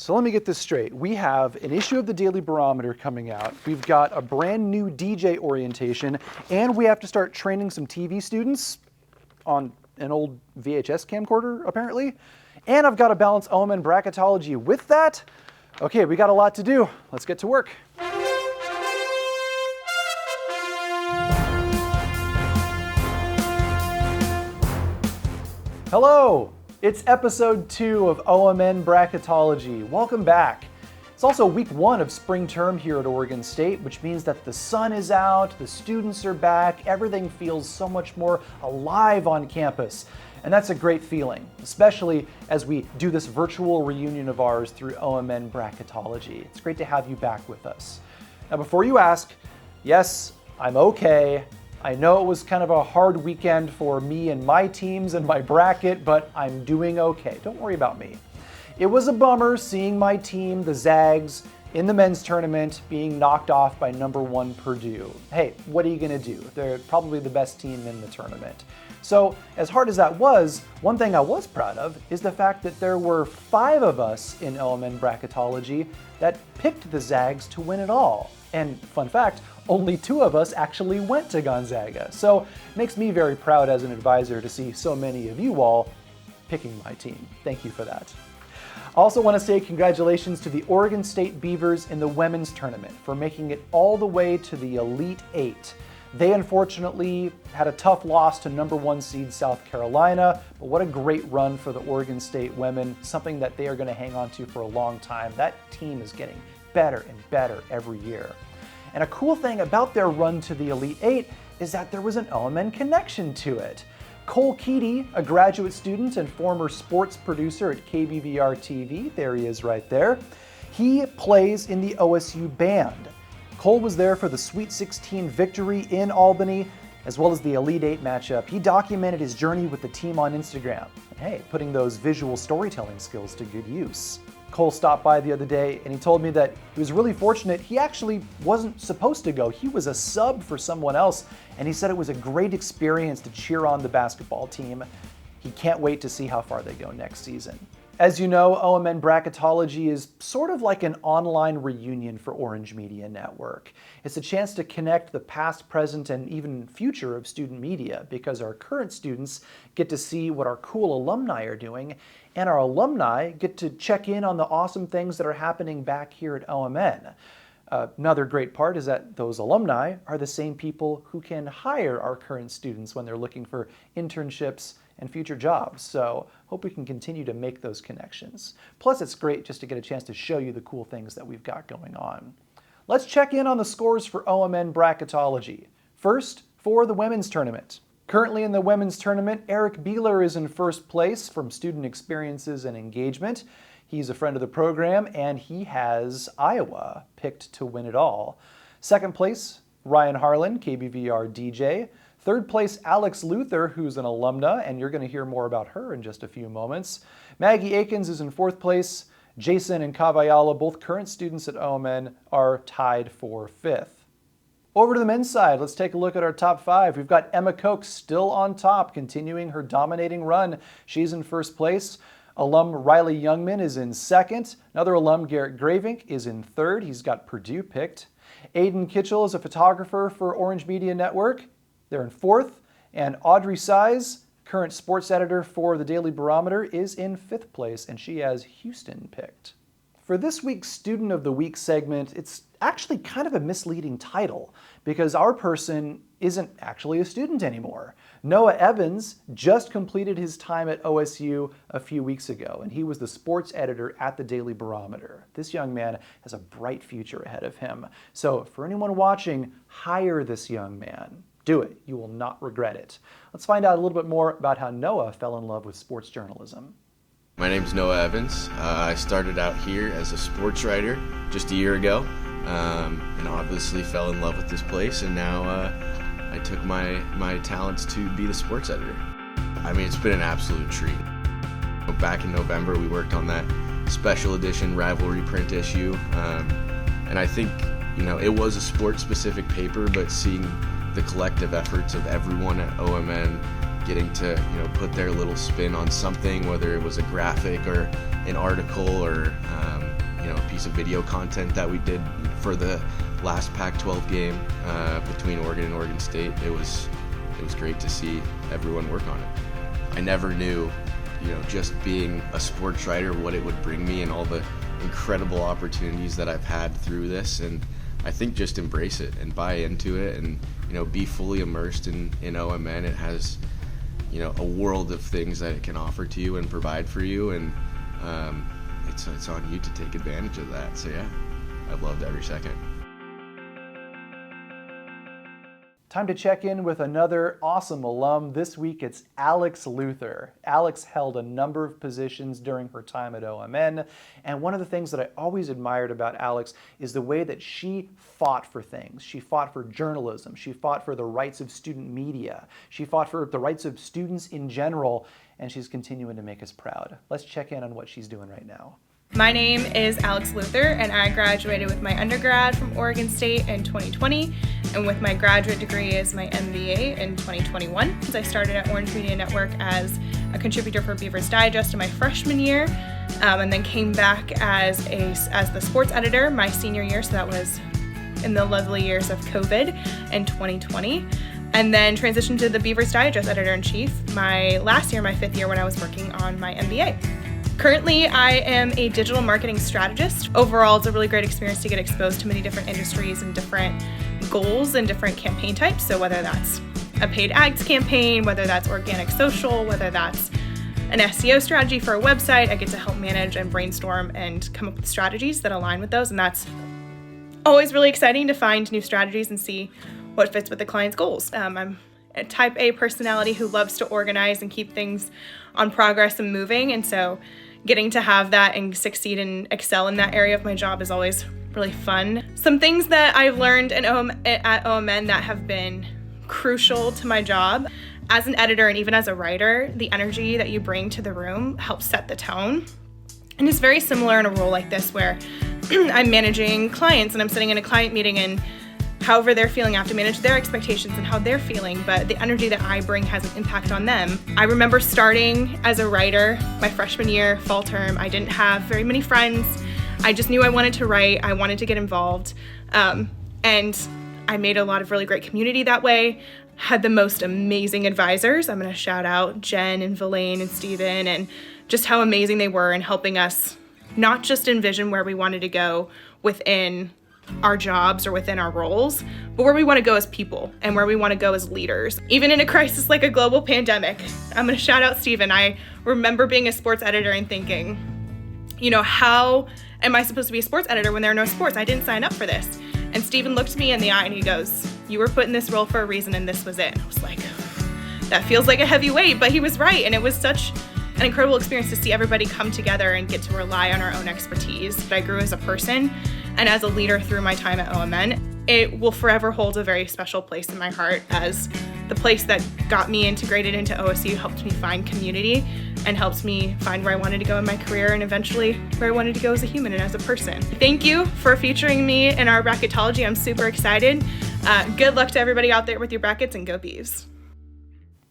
So let me get this straight. We have an issue of the Daily Barometer coming out. We've got a brand new DJ orientation, and we have to start training some TV students on an old VHS camcorder, apparently. And I've got to balance OMN Bracketology with that. Okay, we got a lot to do. Let's get to work. Hello, it's episode 2 of OMN Bracketology. Welcome back. It's also week 1 of spring term here at Oregon State, which means that the sun is out, the students are back, everything feels so much more alive on campus. And that's a great feeling, especially as we do this virtual reunion of ours through OMN Bracketology. It's great to have you back with us. Now, before you ask, yes, I'm okay. I know it was kind of a hard weekend for me and my teams and my bracket, but I'm doing okay. Don't worry about me. It was a bummer seeing my team, the Zags, in the men's tournament being knocked off by number 1 Purdue. Hey, what are you gonna do? They're probably the best team in the tournament. So as hard as that was, one thing I was proud of is the fact that there were 5 of us in OMN Bracketology that picked the Zags to win it all. And fun fact, only 2 of us actually went to Gonzaga. So it makes me very proud as an advisor to see so many of you all picking my team. Thank you for that. I also want to say congratulations to the Oregon State Beavers in the women's tournament for making it all the way to the Elite 8. They unfortunately had a tough loss to number 1 seed South Carolina, but what a great run for the Oregon State women, something that they are going to hang on to for a long time. That team is getting better and better every year. And a cool thing about their run to the Elite 8 is that there was an OMN connection to it. Cole Keaty, a graduate student and former sports producer at KBVR TV, there he is right there, he plays in the OSU band. Cole was there for the Sweet 16 victory in Albany, as well as the Elite 8 matchup. He documented his journey with the team on Instagram. And hey, putting those visual storytelling skills to good use. Cole stopped by the other day and he told me that he was really fortunate. He actually wasn't supposed to go. He was a sub for someone else, and he said it was a great experience to cheer on the basketball team. He can't wait to see how far they go next season. As you know, OMN Bracketology is sort of like an online reunion for Orange Media Network. It's a chance to connect the past, present, and even future of student media because our current students get to see what our cool alumni are doing, and our alumni get to check in on the awesome things that are happening back here at OMN. Another great part is that those alumni are the same people who can hire our current students when they're looking for internships and future jobs. So hope we can continue to make those connections. Plus, it's great just to get a chance to show you the cool things that we've got going on. Let's check in on the scores for OMN Bracketology. First, for the women's tournament. Currently in the women's tournament, Eric Beeler is in first place from Student Experiences and Engagement. He's a friend of the program, and he has Iowa picked to win it all. Second place, Ryan Harlan, KBVR DJ. Third place, Alex Luther, who's an alumna, and you're going to hear more about her in just a few moments. Maggie Akins is in fourth place. Jason and Kavayala, both current students at OMN, are tied for 5th. Over to the men's side, let's take a look at our top 5. We've got Emma Koch still on top, continuing her dominating run. She's in first place. Alum Riley Youngman is in second. Another alum, Garrett Gravink, is in third. He's got Purdue picked. Aiden Kitchell is a photographer for Orange Media Network. They're in fourth. And Audrey Size, current sports editor for the Daily Barometer, is in 5th place, and she has Houston picked. For this week's Student of the Week segment, it's actually kind of a misleading title because our person isn't actually a student anymore. Noah Evans just completed his time at OSU a few weeks ago, and he was the sports editor at the Daily Barometer. This young man has a bright future ahead of him. So for anyone watching, hire this young man. Do it. You will not regret it. Let's find out a little bit more about how Noah fell in love with sports journalism. My name's Noah Evans. I started out here as a sports writer just a year ago, and obviously fell in love with this place, and now I took my talents to be the sports editor. I mean, it's been an absolute treat. Back in November, we worked on that special edition rivalry print issue, and I think, it was a sports-specific paper, but seeing the collective efforts of everyone at OMN getting to put their little spin on something, whether it was a graphic or an article or a piece of video content that we did for the last Pac-12 game between Oregon and Oregon State. It was great to see everyone work on it. I never knew, just being a sports writer, what it would bring me and all the incredible opportunities that I've had through this. And I think just embrace it and buy into it and, be fully immersed in OMN. It has, a world of things that it can offer to you and provide for you. And it's on you to take advantage of that. So yeah, I've loved every second. Time to check in with another awesome alum. This week it's Alex Luther. Alex held a number of positions during her time at OMN, and one of the things that I always admired about Alex is the way that she fought for things. She fought for journalism. She fought for the rights of student media. She fought for the rights of students in general, and she's continuing to make us proud. Let's check in on what she's doing right now. My name is Alex Luther, and I graduated with my undergrad from Oregon State in 2020, and with my graduate degree as my MBA in 2021. I started at Orange Media Network as a contributor for Beaver's Digest in my freshman year, and then came back as the sports editor my senior year, so that was in the lovely years of COVID in 2020. And then transitioned to the Beaver's Digest editor-in-chief my last year, my fifth year, when I was working on my MBA. Currently, I am a digital marketing strategist. Overall, it's a really great experience to get exposed to many different industries and different goals and different campaign types. So whether that's a paid ads campaign, whether that's organic social, whether that's an SEO strategy for a website, I get to help manage and brainstorm and come up with strategies that align with those. And that's always really exciting to find new strategies and see what fits with the client's goals. I'm a type A personality who loves to organize and keep things on progress and moving, and so getting to have that and succeed and excel in that area of my job is always really fun. Some things that I've learned at OMN that have been crucial to my job as an editor and even as a writer, the energy that you bring to the room helps set the tone. And it's very similar in a role like this where I'm managing clients and I'm sitting in a client meeting, and however they're feeling, I have to manage their expectations and how they're feeling, but the energy that I bring has an impact on them. I remember starting as a writer my freshman year, fall term. I didn't have very many friends. I just knew I wanted to write. I wanted to get involved. And I made a lot of really great community that way. Had the most amazing advisors. I'm gonna shout out Jen and Villain and Steven and just how amazing they were in helping us not just envision where we wanted to go within our jobs or within our roles, but where we want to go as people and where we want to go as leaders. Even in a crisis like a global pandemic, I'm going to shout out Steven. I remember being a sports editor and thinking, how am I supposed to be a sports editor when there are no sports? I didn't sign up for this. And Steven looked me in the eye and he goes, "You were put in this role for a reason and this was it." And I was like, that feels like a heavy weight, but he was right. And it was such an incredible experience to see everybody come together and get to rely on our own expertise. I grew as a person and as a leader through my time at OMN. It will forever hold a very special place in my heart as the place that got me integrated into OSU, helped me find community, and helped me find where I wanted to go in my career and eventually where I wanted to go as a human and as a person. Thank you for featuring me in our bracketology. I'm super excited. Good luck to everybody out there with your brackets, and go Beavs.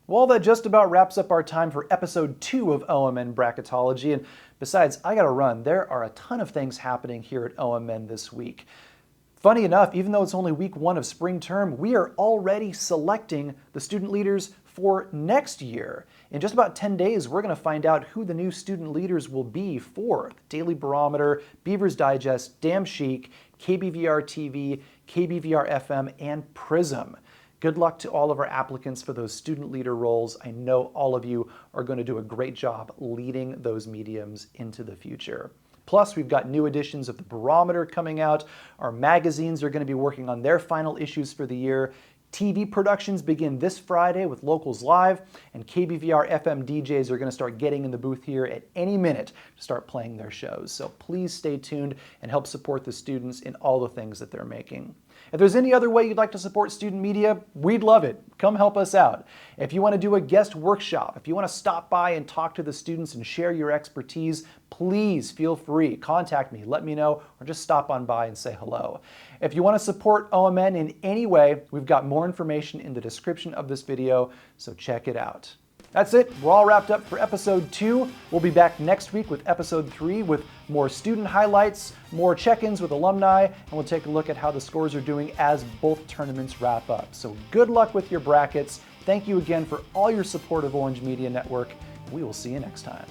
Well, that just about wraps up our time for episode 2 of OMN Bracketology. And besides, I gotta run. There are a ton of things happening here at OMN this week. Funny enough, even though it's only week 1 of spring term, we are already selecting the student leaders for next year. In just about 10 days, we're gonna find out who the new student leaders will be for the Daily Barometer, Beaver's Digest, Damn Chic, KBVR TV, KBVR FM, and Prism. Good luck to all of our applicants for those student leader roles. I know all of you are going to do a great job leading those mediums into the future. Plus, we've got new editions of the Barometer coming out. Our magazines are going to be working on their final issues for the year. TV productions begin this Friday with Locals Live, and KBVR FM DJs are going to start getting in the booth here at any minute to start playing their shows. So please stay tuned and help support the students in all the things that they're making. If there's any other way you'd like to support student media, we'd love it. Come help us out. If you want to do a guest workshop, if you want to stop by and talk to the students and share your expertise, please feel free. Contact me, let me know, or just stop on by and say hello. If you want to support OMN in any way, we've got more information in the description of this video, so check it out. That's it. We're all wrapped up for episode 2. We'll be back next week with episode 3 with more student highlights, more check-ins with alumni, and we'll take a look at how the scores are doing as both tournaments wrap up. So good luck with your brackets. Thank you again for all your support of Orange Media Network. We will see you next time.